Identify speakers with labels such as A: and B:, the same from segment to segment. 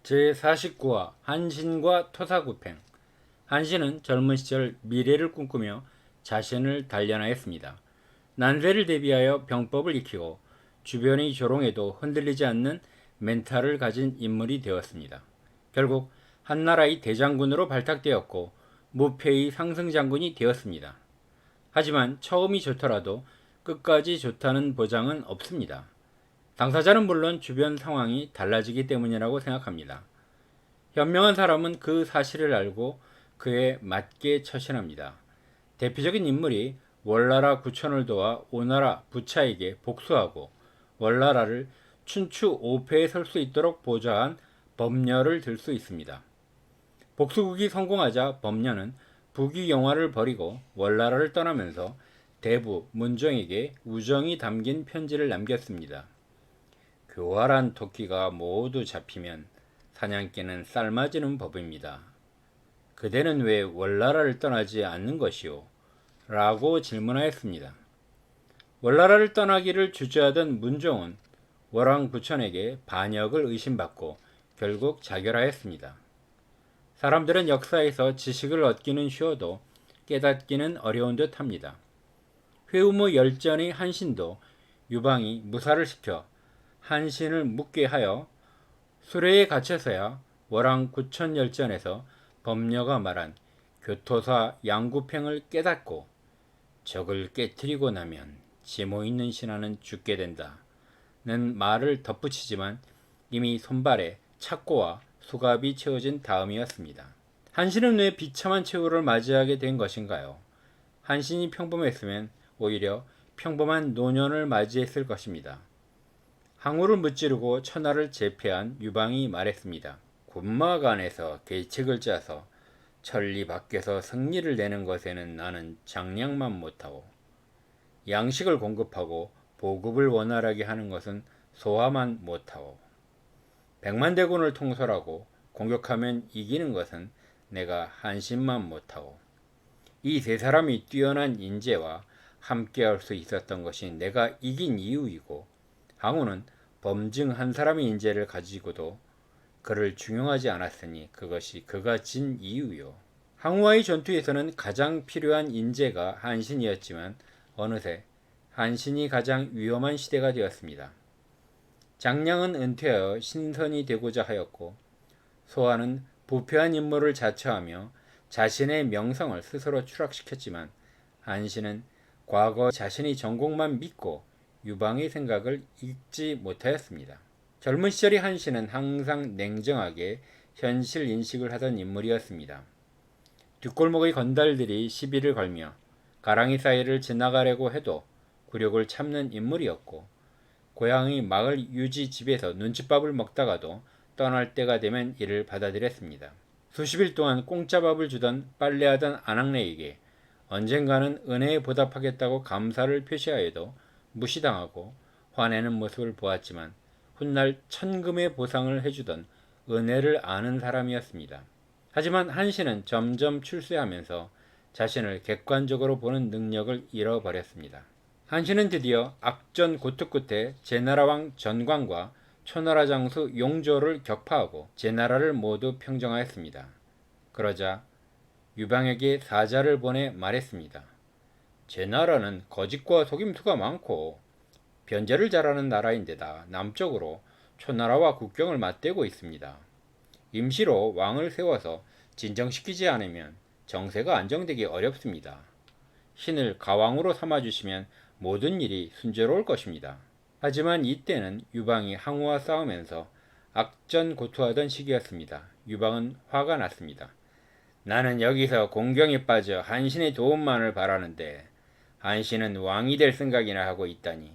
A: 제49화 한신과 토사구팽. 한신은 젊은 시절 미래를 꿈꾸며 자신을 단련하였습니다. 난세를 대비하여 병법을 익히고 주변이 조롱해도 흔들리지 않는 멘탈을 가진 인물이 되었습니다. 결국 한나라의 대장군으로 발탁되었고 무패의 상승장군이 되었습니다. 하지만 처음이 좋더라도 끝까지 좋다는 보장은 없습니다. 당사자는 물론 주변 상황이 달라지기 때문이라고 생각합니다. 현명한 사람은 그 사실을 알고 그에 맞게 처신합니다. 대표적인 인물이 월나라 구천을 도와 오나라 부차에게 복수하고 월나라를 춘추 5패에 설 수 있도록 보좌한 범녀를 들 수 있습니다. 복수국이 성공하자 범녀는 부귀영화를 버리고 월나라를 떠나면서 대부 문종에게 우정이 담긴 편지를 남겼습니다. 교활한 토끼가 모두 잡히면 사냥개는 삶아지는 법입니다. 그대는 왜 월나라를 떠나지 않는 것이오? 라고 질문하였습니다. 월나라를 떠나기를 주저하던 문종은 월왕부천에게 반역을 의심받고 결국 자결하였습니다. 사람들은 역사에서 지식을 얻기는 쉬워도 깨닫기는 어려운 듯 합니다. 회우무 열전의 한신도 유방이 무사를 시켜 한신을 묻게 하여 수레에 갇혀서야 월왕구천열전에서 범녀가 말한 교토사 양구팽을 깨닫고 적을 깨뜨리고 나면 지모 있는 신하는 죽게 된다 는 말을 덧붙이지만 이미 손발에 착고와 수갑이 채워진 다음이었습니다. 한신은 왜 비참한 최후를 맞이하게 된 것인가요? 한신이 평범했으면 오히려 평범한 노년을 맞이했을 것입니다. 항우를 무찌르고 천하를 제패한 유방이 말했습니다. 군마간에서 계책을 짜서 천리 밖에서 승리를 내는 것에는 나는 장량만 못하고 양식을 공급하고 보급을 원활하게 하는 것은 소화만 못하고 백만대군을 통솔하고 공격하면 이기는 것은 내가 한신만 못하고 이 세 사람이 뛰어난 인재와 함께할 수 있었던 것이 내가 이긴 이유이고 항우는 범증 한 사람의 인재를 가지고도 그를 중용하지 않았으니 그것이 그가 진 이유요. 항우와의 전투에서는 가장 필요한 인재가 한신이었지만 어느새 한신이 가장 위험한 시대가 되었습니다. 장량은 은퇴하여 신선이 되고자 하였고 소아는 부패한 인물을 자처하며 자신의 명성을 스스로 추락시켰지만 한신은 과거 자신의 전공만 믿고 유방의 생각을 읽지 못하였습니다. 젊은 시절의 한신은 항상 냉정하게 현실 인식을 하던 인물이었습니다. 뒷골목의 건달들이 시비를 걸며 가랑이 사이를 지나가려고 해도 굴욕을 참는 인물이었고 고향의 마을 유지 집에서 눈칫밥을 먹다가도 떠날 때가 되면 이를 받아들였습니다. 수십일 동안 공짜밥을 주던 빨래하던 아낙네에게 언젠가는 은혜에 보답하겠다고 감사를 표시하여도 무시당하고 화내는 모습을 보았지만 훗날 천금의 보상을 해주던 은혜를 아는 사람이었습니다. 하지만 한신은 점점 출세하면서 자신을 객관적으로 보는 능력을 잃어버렸습니다. 한신은 드디어 악전 고투 끝에 제나라왕 전광과 초나라 장수 용조를 격파하고 제나라를 모두 평정하였습니다. 그러자 유방에게 사자를 보내 말했습니다. 제나라는 거짓과 속임수가 많고 변제를 잘하는 나라인데다 남쪽으로 초나라와 국경을 맞대고 있습니다. 임시로 왕을 세워서 진정시키지 않으면 정세가 안정되기 어렵습니다. 신을 가왕으로 삼아주시면 모든 일이 순조로울 것입니다. 하지만 이때는 유방이 항우와 싸우면서 악전고투하던 시기였습니다. 유방은 화가 났습니다. 나는 여기서 공경에 빠져 한신의 도움만을 바라는데 한신은 왕이 될 생각이나 하고 있다니.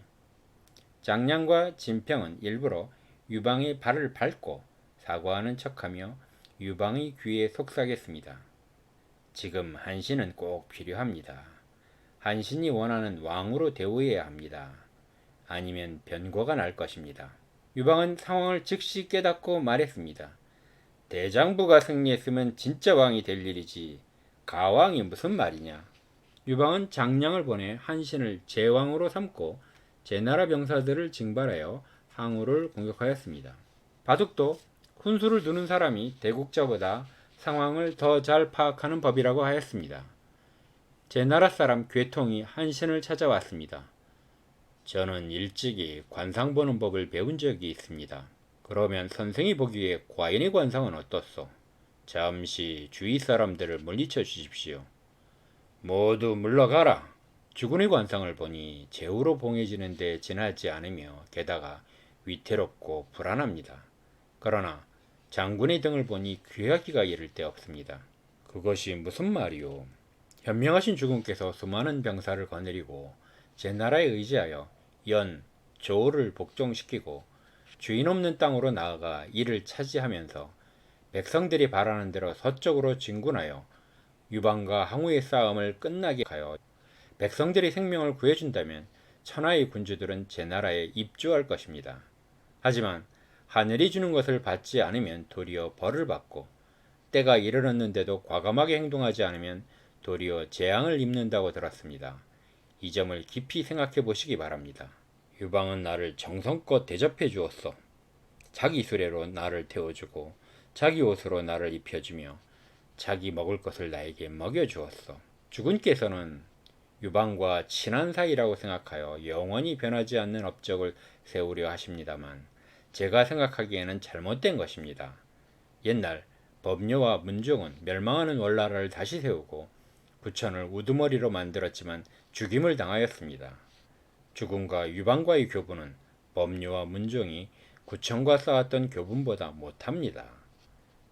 A: 장량과 진평은 일부러 유방의 발을 밟고 사과하는 척하며 유방의 귀에 속삭였습니다. 지금 한신은 꼭 필요합니다. 한신이 원하는 왕으로 대우해야 합니다. 아니면 변고가 날 것입니다. 유방은 상황을 즉시 깨닫고 말했습니다. 대장부가 승리했으면 진짜 왕이 될 일이지 가왕이 무슨 말이냐. 유방은 장량을 보내 한신을 제왕으로 삼고 제나라 병사들을 징발하여 항우를 공격하였습니다. 바둑도 훈수를 두는 사람이 대국자보다 상황을 더 잘 파악하는 법이라고 하였습니다. 제 나라 사람 괴통이 한신을 찾아왔습니다. 저는 일찍이 관상 보는 법을 배운 적이 있습니다. 그러면 선생이 보기에 과인의 관상은 어떻소? 잠시 주위 사람들을 물리쳐 주십시오. 모두 물러가라. 주군의 관상을 보니 제후로 봉해지는데 지나지 않으며 게다가 위태롭고 불안합니다. 그러나 장군의 등을 보니 귀하기가 이를 데 없습니다. 그것이 무슨 말이오? 현명하신 주군께서 수많은 병사를 거느리고 제 나라에 의지하여 연, 조를 복종시키고 주인 없는 땅으로 나아가 이를 차지하면서 백성들이 바라는 대로 서쪽으로 진군하여 유방과 항우의 싸움을 끝나게 하여 백성들의 생명을 구해준다면 천하의 군주들은 제 나라에 입주할 것입니다. 하지만 하늘이 주는 것을 받지 않으면 도리어 벌을 받고 때가 이르렀는데도 과감하게 행동하지 않으면 도리어 재앙을 입는다고 들었습니다. 이 점을 깊이 생각해 보시기 바랍니다. 유방은 나를 정성껏 대접해 주었어. 자기 수레로 나를 태워주고 자기 옷으로 나를 입혀주며 자기 먹을 것을 나에게 먹여주었어. 주군께서는 유방과 친한 사이라고 생각하여 영원히 변하지 않는 업적을 세우려 하십니다만 제가 생각하기에는 잘못된 것입니다. 옛날 법녀와 문종은 멸망하는 원나라를 다시 세우고 부천을 우두머리로 만들었지만 죽임을 당하였습니다. 주군과 유방과의 교분은 법녀와 문종이 구천과 쌓았던 교분보다 못합니다.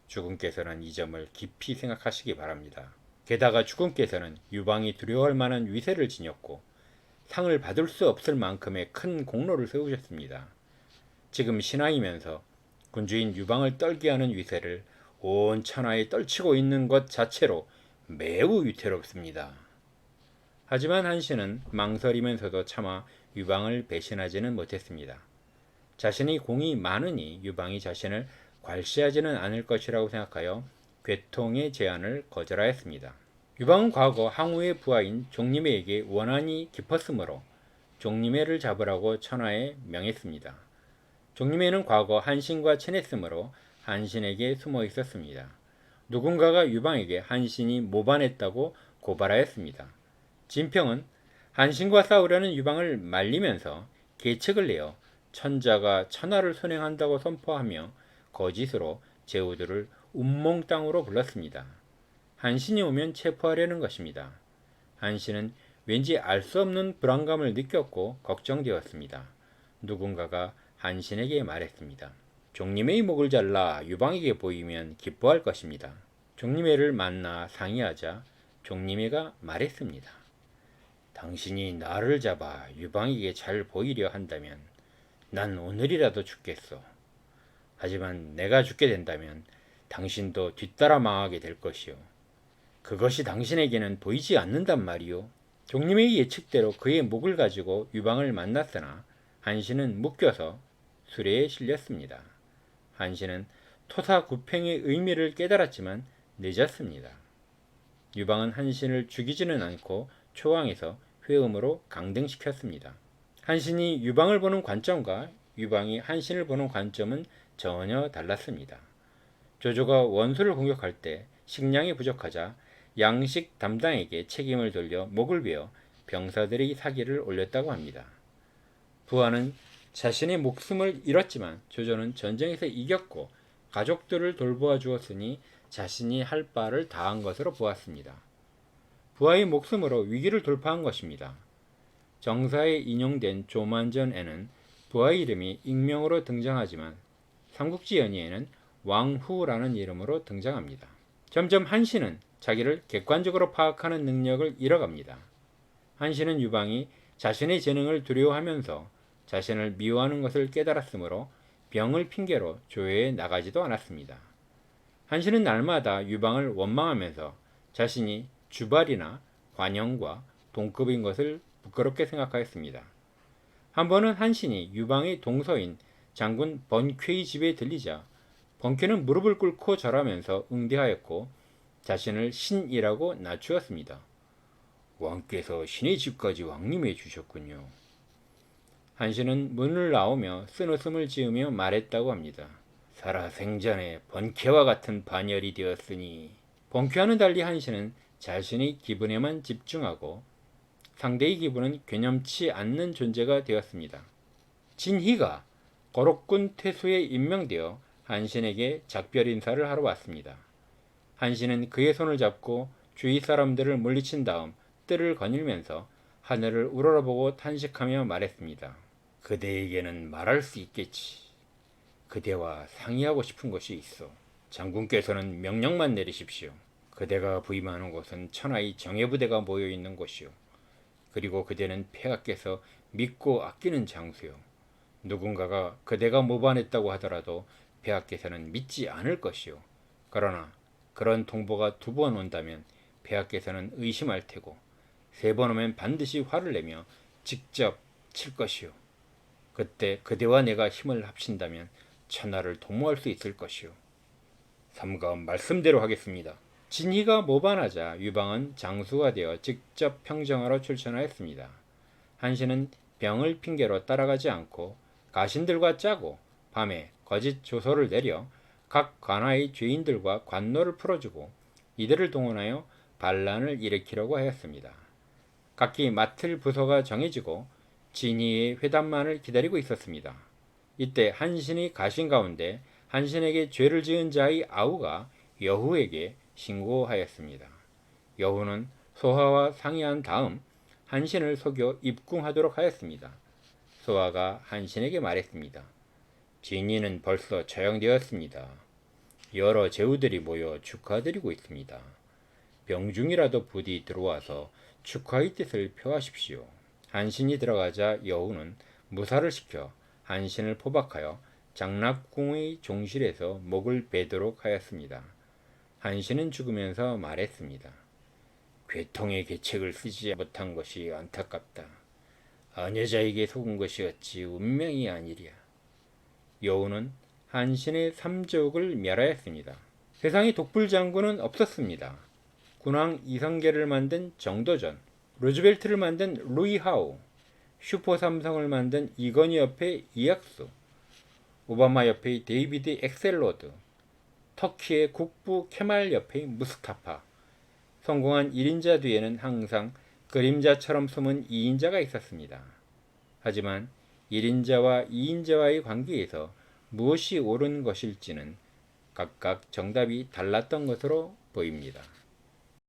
A: 주군께서는 이 점을 깊이 생각하시기 바랍니다. 게다가 주군께서는 유방이 두려워할 만한 위세를 지녔고 상을 받을 수 없을 만큼의 큰 공로를 세우셨습니다. 지금 신하이면서 군주인 유방을 떨게 하는 위세를 온 천하에 떨치고 있는 것 자체로 매우 위태롭습니다. 하지만 한신은 망설이면서도 차마 유방을 배신하지는 못했습니다. 자신의 공이 많으니 유방이 자신을 괄시하지는 않을 것이라고 생각하여 괴통의 제안을 거절하였습니다. 유방은 과거 항우의 부하인 종림회에게 원한이 깊었으므로 종림회를 잡으라고 천하에 명했습니다. 종림회는 과거 한신과 친했으므로 한신에게 숨어 있었습니다. 누군가가 유방에게 한신이 모반했다고 고발하였습니다. 진평은 한신과 싸우려는 유방을 말리면서 계책을 내어 천자가 천하를 선행한다고 선포하며 거짓으로 제후들을 운몽 땅으로 불렀습니다. 한신이 오면 체포하려는 것입니다. 한신은 왠지 알 수 없는 불안감을 느꼈고 걱정되었습니다. 누군가가 한신에게 말했습니다. 종림회의 목을 잘라 유방에게 보이면 기뻐할 것입니다. 종림회를 만나 상의하자 종림회가 말했습니다. 당신이 나를 잡아 유방에게 잘 보이려 한다면 난 오늘이라도 죽겠소. 하지만 내가 죽게 된다면 당신도 뒤따라 망하게 될 것이오. 그것이 당신에게는 보이지 않는단 말이오. 종림의 예측대로 그의 목을 가지고 유방을 만났으나 한신은 묶여서 수레에 실렸습니다. 한신은 토사구팽의 의미를 깨달았지만 늦었습니다. 유방은 한신을 죽이지는 않고 초항에서 회음으로 강등시켰습니다. 한신이 유방을 보는 관점과 유방이 한신을 보는 관점은 전혀 달랐습니다. 조조가 원수를 공격할 때 식량이 부족하자 양식 담당에게 책임을 돌려 목을 베어 병사들의 사기를 올렸다고 합니다. 부하는 자신의 목숨을 잃었지만 조조는 전쟁에서 이겼고 가족들을 돌보아 주었으니 자신이 할 바를 다한 것으로 보았습니다. 부하의 목숨으로 위기를 돌파한 것입니다. 정사에 인용된 조만전에는 부하의 이름이 익명으로 등장하지만 삼국지 연의에는 왕후라는 이름으로 등장합니다. 점점 한신은 자기를 객관적으로 파악하는 능력을 잃어갑니다. 한신은 유방이 자신의 재능을 두려워하면서 자신을 미워하는 것을 깨달았으므로 병을 핑계로 조회에 나가지도 않았습니다. 한신은 날마다 유방을 원망하면서 자신이 주발이나 관영과 동급인 것을 부끄럽게 생각하였습니다. 한 번은 한신이 유방의 동서인 장군 번쾌의 집에 들리자 번쾌는 무릎을 꿇고 절하면서 응대하였고 자신을 신이라고 낮추었습니다. 왕께서 신의 집까지 왕림해 주셨군요. 한신은 문을 나오며 쓴웃음을 지으며 말했다고 합니다. 살아생전에 번쾌와 같은 반열이 되었으니 번쾌와는 달리 한신은 자신의 기분에만 집중하고 상대의 기분은 괴념치 않는 존재가 되었습니다. 진희가 거록군 퇴수에 임명되어 한신에게 작별 인사를 하러 왔습니다. 한신은 그의 손을 잡고 주위 사람들을 물리친 다음 뜰을 거닐면서 하늘을 우러러보고 탄식하며 말했습니다. 그대에게는 말할 수 있겠지. 그대와 상의하고 싶은 것이 있어. 장군께서는 명령만 내리십시오. 그대가 부임하는 곳은 천하의 정예부대가 모여있는 곳이요. 그리고 그대는 폐하께서 믿고 아끼는 장수요. 누군가가 그대가 모반했다고 하더라도 폐하께서는 믿지 않을 것이요. 그러나 그런 통보가 2번 온다면 폐하께서는 의심할 테고 3번 오면 반드시 화를 내며 직접 칠 것이요. 그때 그대와 내가 힘을 합친다면 천하를 도모할 수 있을 것이요. 삼가 말씀대로 하겠습니다. 진희가 모반하자 유방은 장수가 되어 직접 평정하러 출전하였습니다. 한신은 병을 핑계로 따라가지 않고 가신들과 짜고 밤에 거짓 조서를 내려 각 관하의 죄인들과 관노를 풀어주고 이들을 동원하여 반란을 일으키려고 하였습니다. 각기 맡을 부서가 정해지고 진희의 회담만을 기다리고 있었습니다. 이때 한신이 가신 가운데 한신에게 죄를 지은 자의 아우가 여후에게 신고하였습니다. 여후는 소하와 상의한 다음 한신을 속여 입궁하도록 하였습니다. 소하가 한신에게 말했습니다. 진희는 벌써 처형되었습니다. 여러 제후들이 모여 축하드리고 있습니다. 병중이라도 부디 들어와서 축하의 뜻을 표하십시오. 한신이 들어가자 여후는 무사를 시켜 한신을 포박하여 장락궁의 종실에서 목을 베도록 하였습니다. 한신은 죽으면서 말했습니다. 괴통의 계책을 쓰지 못한 것이 안타깝다. 아녀자에게 속은 것이 어찌 운명이 아니랴. 여우는 한신의 3족을 멸하였습니다. 세상에 독불장군은 없었습니다. 군왕 이성계를 만든 정도전, 루즈벨트를 만든 루이 하우, 슈퍼삼성을 만든 이건희 옆의 이학수, 오바마 옆의 데이비드 엑셀로드, 터키의 국부 케말 옆의 무스타파, 성공한 1인자 뒤에는 항상 그림자처럼 숨은 2인자가 있었습니다. 하지만 1인자와 2인자와의 관계에서 무엇이 옳은 것일지는 각각 정답이 달랐던 것으로 보입니다.